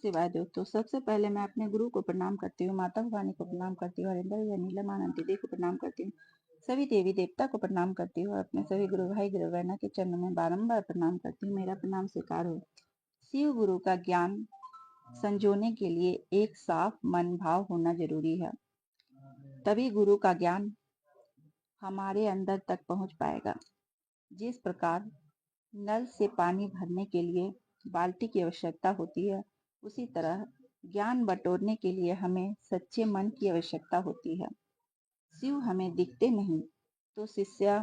शिवाय दोस्तों। सबसे पहले मैं अपने गुरु को प्रणाम करती हूँ, माता भवानी को प्रणाम करती हूँ, हरिंदर या नीलम आनंद दीदी को प्रणाम करती हूँ, सभी देवी देवता को प्रणाम करती हूँ, अपने सभी गुरु भाई गुरु बहना के चरणों में बारंबार प्रणाम करती हूँ। मेरा प्रणाम स्वीकार हो। शिव गुरु का ज्ञान संजोने के लिए एक साफ मन भाव होना जरूरी है, तभी गुरु का ज्ञान हमारे अंदर तक पहुंच पाएगा। जिस प्रकार नल से पानी भरने के लिए बाल्टी की आवश्यकता होती है, उसी तरह ज्ञान बटोरने के लिए हमें सच्चे मन की आवश्यकता होती है। शिव हमें दिखते नहीं, तो शिष्य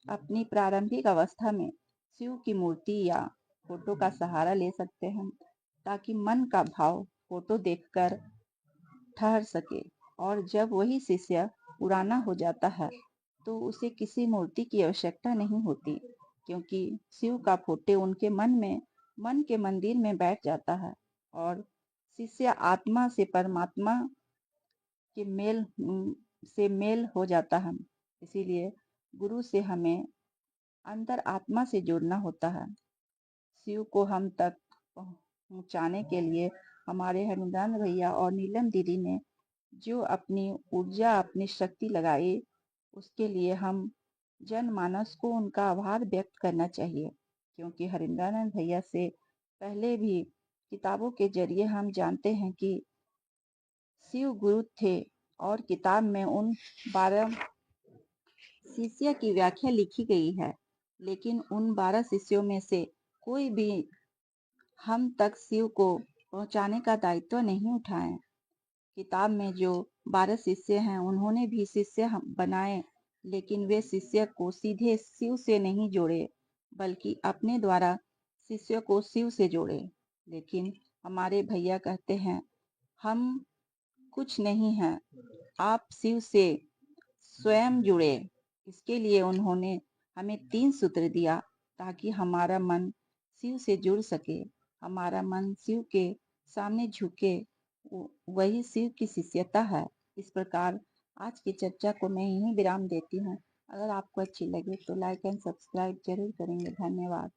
अपनी प्रारंभिक अवस्था में शिव की मूर्ति या फोटो का सहारा ले सकते हैं, ताकि मन का भाव फोटो देखकर ठहर सके। और जब वही शिष्य पुराना हो जाता है, तो उसे किसी मूर्ति की आवश्यकता नहीं होती, क्योंकि शिव का फोटो उनके मन के मंदिर में बैठ जाता है और शिष्य आत्मा से परमात्मा के मेल हो जाता है। इसीलिए गुरु से हमें अंतर आत्मा से जुड़ना होता है। शिव को हम तक पहुंचाने के लिए हमारे हरिंद्र भैया और नीलम दीदी ने जो अपनी ऊर्जा अपनी शक्ति लगाई, उसके लिए हम जनमानस को उनका आभार व्यक्त करना चाहिए, क्योंकि हरिंद्रानंद भैया से पहले भी किताबों के जरिए हम जानते हैं कि शिव गुरु थे और किताब में उन 12 शिष्य की व्याख्या लिखी गई है, लेकिन उन 12 शिष्यों में से कोई भी हम तक शिव को पहुंचाने का दायित्व नहीं उठाए। किताब में जो 12 शिष्य हैं, उन्होंने भी शिष्य बनाए, लेकिन वे शिष्य को सीधे शिव से नहीं जोड़े, बल्कि अपने द्वारा शिष्य को शिव से जोड़े। लेकिन हमारे भैया कहते हैं, हम कुछ नहीं हैं, आप शिव से स्वयं जुड़े। इसके लिए उन्होंने हमें 3 सूत्र दिया, ताकि हमारा मन शिव से जुड़ सके, हमारा मन शिव के सामने झुके। वही शिव की शिष्यता है। इस प्रकार आज की चर्चा को मैं यहीं विराम देती हूँ। अगर आपको अच्छी लगे तो लाइक एंड सब्सक्राइब जरूर करेंगे। धन्यवाद।